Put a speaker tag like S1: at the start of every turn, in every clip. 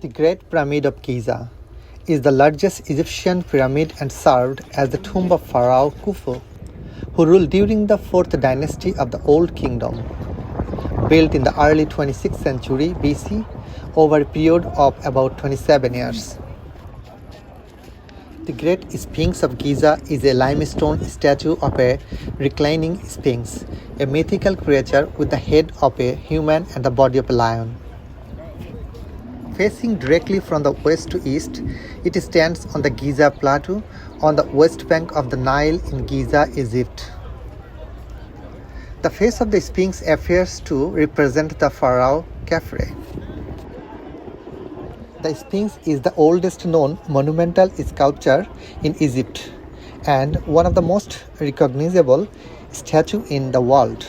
S1: The Great Pyramid of Giza is the largest Egyptian pyramid and served as the tomb of Pharaoh Khufu, who ruled during the 4th dynasty of the Old Kingdom. Built in the early 26th century BC over a period of about 27 years. The Great Sphinx of Giza is a limestone statue of a reclining sphinx, a mythical creature with the head of a human and the body of a lion. Facing directly from the west to east, it stands on the Giza Plateau on the west bank of the Nile in Giza, Egypt. The face of the Sphinx appears to represent the pharaoh Khafre. The Sphinx is the oldest known monumental sculpture in Egypt and one of the most recognizable statues in the world.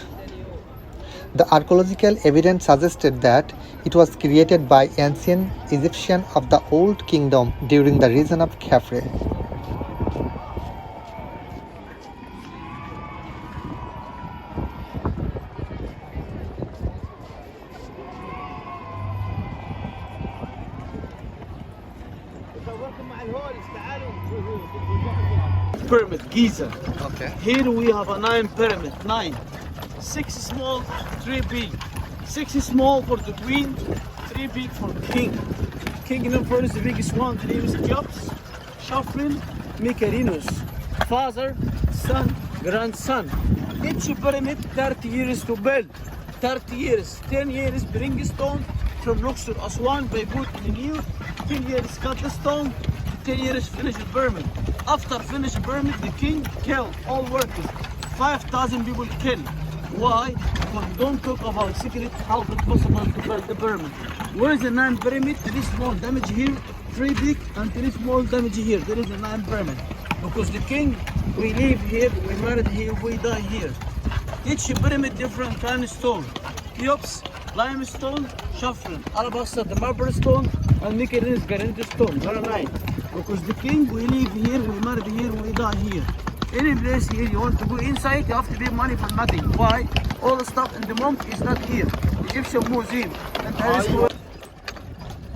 S1: The archaeological evidence suggested that it was created by ancient Egyptians of the Old Kingdom during the reign of Khafre.
S2: Pyramid, Giza.
S1: Okay.
S2: Here we have a 9 pyramid, 9. 6 small, 3 big. 6 small for the queen, 3 big for king. King number is the biggest one, the name is Cheops, Shafrin, Mykerinos. Father, son, grandson. Each pyramid 30 years to build. 30 years, 10 years bring stone from Luxor, Aswan by boat in the Nile. 10 years cut the stone, 10 years finish the pyramid. After finish the pyramid, the king killed all workers. 5,000 people killed. Why? Because don't talk about secret how it possible to build the pyramid. Where is the 9 pyramid? 3 small damage here, 3 big and 3 small damage here. There is a 9 pyramid. Because the king, we live here, we married here, we die here. Each pyramid different kind of stone. Cheops, limestone, Shafrin, alabaster, the marble stone, and Mykerinos granite stone. There are 9. Because the king, we live here, we married here, we die here. Any place here you want to go inside, you have to pay money for nothing. Why? All the stuff in the monk is not here. Egyptian museum.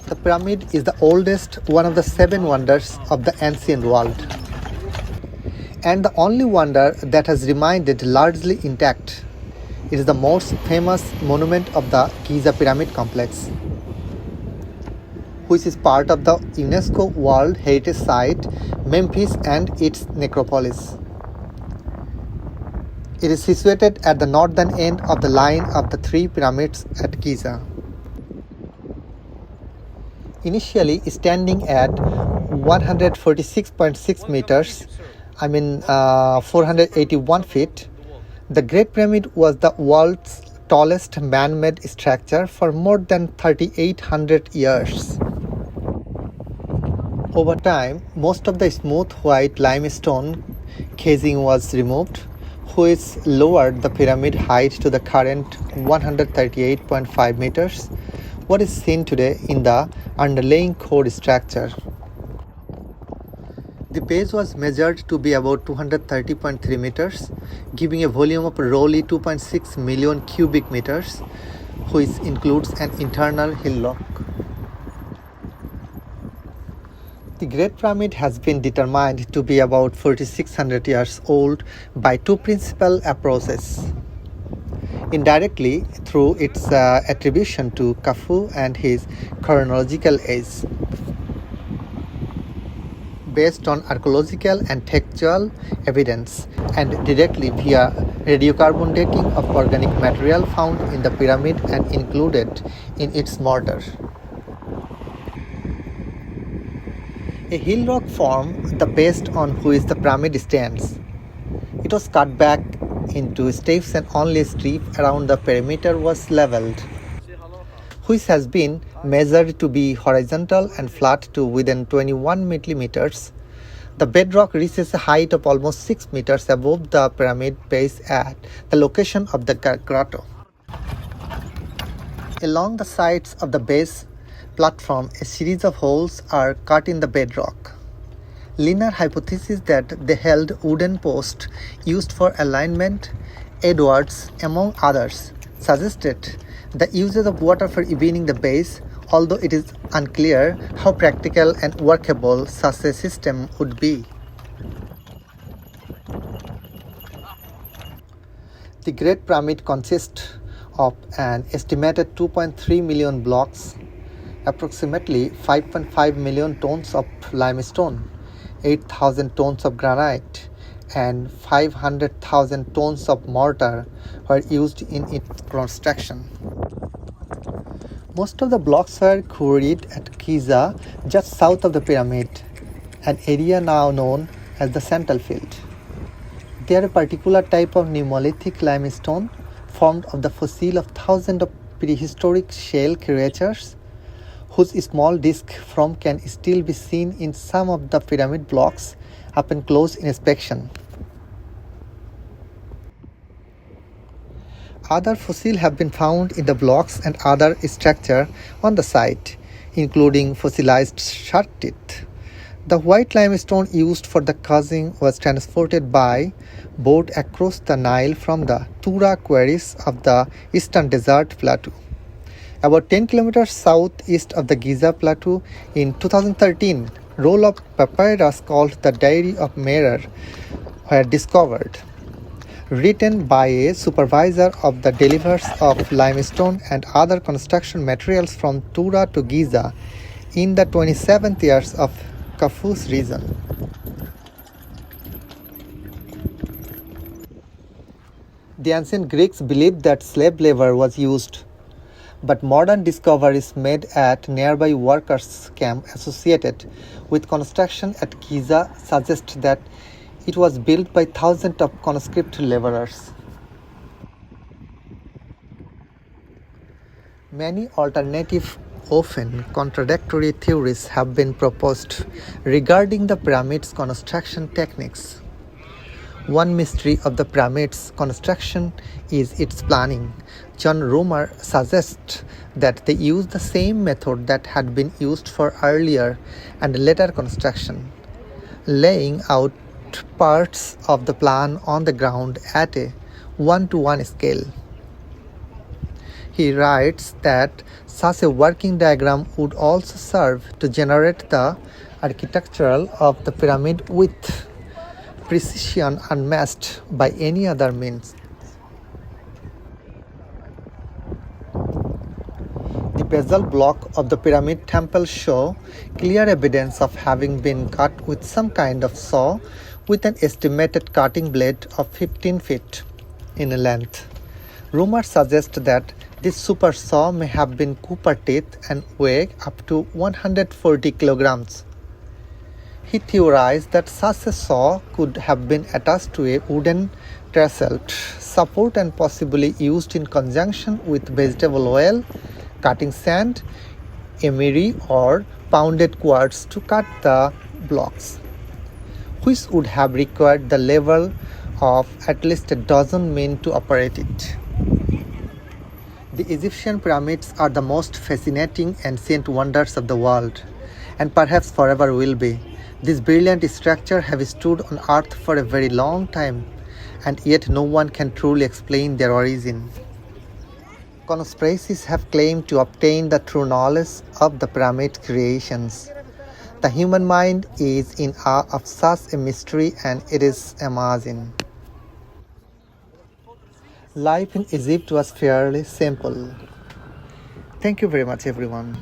S1: The pyramid is the oldest, one of the 7 wonders of the ancient world, and the only wonder that has remained largely intact. It is the most famous monument of the Giza Pyramid Complex, which is part of the UNESCO World Heritage Site, Memphis and its necropolis. It is situated at the northern end of the line of the 3 pyramids at Giza. Initially standing at 146.6 meters, 481 feet, the Great Pyramid was the world's tallest man-made structure for more than 3,800 years. Over time, most of the smooth white limestone casing was removed, which lowered the pyramid height to the current 138.5 meters, what is seen today in the underlying core structure. The base was measured to be about 230.3 meters, giving a volume of roughly 2.6 million cubic meters, which includes an internal hillock. The Great Pyramid has been determined to be about 4,600 years old by 2 principal approaches. Indirectly, through its attribution to Khufu and his chronological age, based on archaeological and textual evidence, and directly via radiocarbon dating of organic material found in the pyramid and included in its mortar. A hill rock formed the base on which the pyramid stands. It was cut back into steps and only a strip around the perimeter was leveled, which has been measured to be horizontal and flat to within 21 millimeters. The bedrock reaches a height of almost 6 meters above the pyramid base at the location of the grotto. Along the sides of the base platform, a series of holes are cut in the bedrock. Linear hypothesis that they held wooden posts used for alignment, Edwards, among others, suggested the usage of water for evening the base although it is unclear how practical and workable such a system would be. The Great Pyramid consists of an estimated 2.3 million blocks, approximately 5.5 million tons of limestone, 8,000 tons of granite, and 500,000 tons of mortar were used in its construction. Most of the blocks were quarried at Giza, just south of the pyramid, an area now known as the Central Field. They are a particular type of Neolithic limestone formed of the fossil of thousands of prehistoric shell creatures whose small disc form can still be seen in some of the pyramid blocks upon close inspection. Other fossils have been found in the blocks and other structure on the site, including fossilized shark teeth. The white limestone used for the causing was transported by boat across the Nile from the Tura quarries of the Eastern Desert Plateau. About 10 kilometers southeast of the Giza Plateau, in 2013, roll of papyrus called the Diary of Merer were discovered, written by a supervisor of the deliveries of limestone and other construction materials from Tura to Giza in the 27th years of Khufu's region. The ancient Greeks believed that slave labor was used, but modern discoveries made at nearby workers' camp associated with construction at Giza suggest that it was built by thousands of conscript laborers. Many alternative, often contradictory theories have been proposed regarding the pyramid's construction techniques. One mystery of the pyramid's construction is its planning. John Romer suggests that they used the same method that had been used for earlier and later construction, laying out parts of the plan on the ground at a 1:1 scale. He writes that such a working diagram would also serve to generate the architecture of the pyramid with precision unmatched by any other means. The basalt block of the pyramid temple show clear evidence of having been cut with some kind of saw with an estimated cutting blade of 15 feet in length. Rumors suggest that this super saw may have been copper teeth and weigh up to 140 kilograms. He theorized that such a saw could have been attached to a wooden trestle support and possibly used in conjunction with vegetable oil, cutting sand, emery, or pounded quartz to cut the blocks, which would have required the labor of at least a dozen men to operate it. The Egyptian pyramids are the most fascinating ancient wonders of the world, and perhaps forever will be. These brilliant structures have stood on earth for a very long time, and yet no one can truly explain their origin. Conspiracies have claimed to obtain the true knowledge of the pyramid creations. The human mind is in awe of such a mystery, and it is amazing. Life in Egypt was fairly simple. Thank you very much, everyone.